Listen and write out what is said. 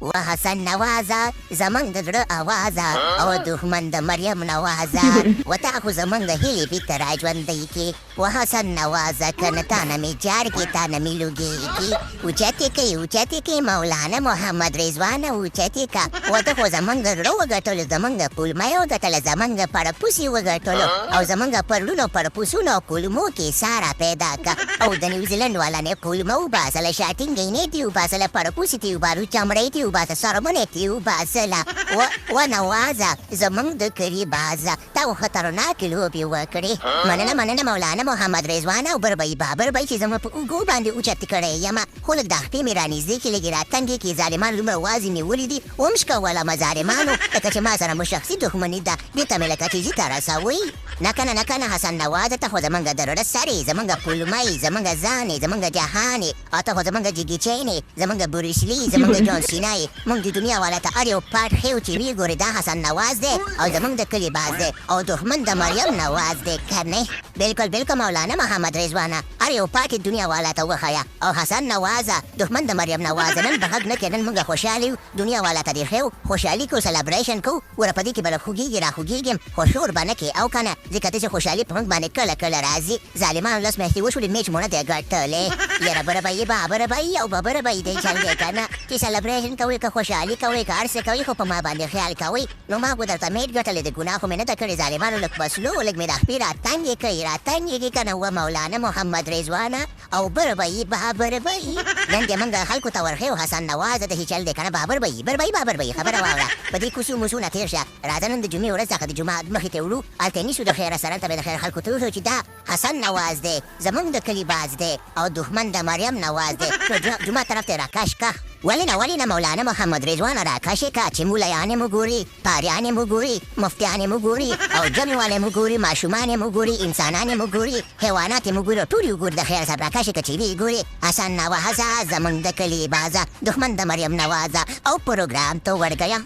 وحسن نوازه زمنګ د زړه اوازه او دښمن د مریم نوازه وتا خو زمنګ هیلې بیرته را ژوندۍ کې وحسن نوازه که نه تا نه مې جار کې تا نه مې لوګېږي اوچتې کوي مولانا محمد رضوانه اوچتې که وته خو زمنګ د زړه وګټلو زمنګ پولمۍ وګټله زمنګ پړپوسي وګټلو او زمنګ پرلونو پړپوسونو کولمو کې ساره پیدا که او د نیوزیلنډ والا نه کولمه وباسله شاټینګۍ نه دې وباسله پړپوسي دې وبارو چمړۍ دې وباسه سرمنې دې وباسله ونوازه زمنګ د کلي بازه تا خو خطرناکې لوبې وکړې مننه مولانا محمد رضوانه او بربۍ بابربۍ چې زما په اوږو باندې اوچت کړی یمه خو لږ د خپې مې رانږدې کې لږې راتنګې کې ظالمان دومره وازې نیولي دي ومش کولمه ظالمانو لکه چې ما سره مو شخصي دښمني ده دې ته مې لکه چیزي ته رسوئ نه کنه حسن نوازه ته خو زمونږ د زړه سرې زمونږ پولمۍ زمونږ ځانې زمونږ جهانې او ته خو زمونږ جګي چینې زمونږ بوریسلي زمونږ جون سینا یې مونږ د دنیا والا ته هر یو پاټ ښیو چې ویې ګورې دا حسن نواز دی او زمونږ د کلي باز دی او دښمن د مریم نواز دی که نه بالکل مولانا محمد رضوانه هر یو پاټ دنیا والا ته وښیه او حسن نوازه دښمن د مریم نوازه نن به غږ نه کړې نن مونږ خوشحال یو دنیا والا ته دې ښیو خوشحالي کو سلیبریشن کو وره په دې کې به خوږېږي را خوږېږم خو شور به نه کې او که نه ځکه ته چې خوشحالي په موږ باندې کله راځي ظالمانو لس میاشتې وشولې میچ مونه دی ګټلی یاره بربۍ بابربۍ او ببربۍ دی چل دی که نه چې سلیبریشن کوئ که خوشحالي کوئ که هر څه کوئ خو په ما باندې خیال کوئ نو ما خو درته میچ ګټلی د ګناه خو مې نه ده کړې ظالمانو لږ بسلو لږ مې د خپې راتنګې کوي که نه و مولانا محمد رضوانه او بربۍ بابربۍ نن دې موږ خلکو ته ورښیو حسن نوازه د هیچل دی که نه بابربۍ خبره واوره په دې کوڅو موسو نه تېر شه راځه نن د جمعې ورځ څخه د جومات مخې ته وړو هلته نیسو د خیره سره ته به د خیر خلکو ته وښیو چې دا حسن نواز دی زمونږ د کلي باز دی او دښمن د مریم نواز دی نو جومات طرف ته راکش که ولې نه مولانا محمد رضوانه راکشې که چې مولیانې مو ګوري پاریانې مو ګوري مفتیانې مو ګوري او جمع والې مو ګوري ماشومانې مو ګوري انسانانې مو ګوري حیوانات مو ګوري ټول یې وګوري د خیر صاحب راکشې که چې ویې ګوري حسن نوازه زمونږ د کلي بازه دښمن د مریم نوازه او پروګرام ته ورګیه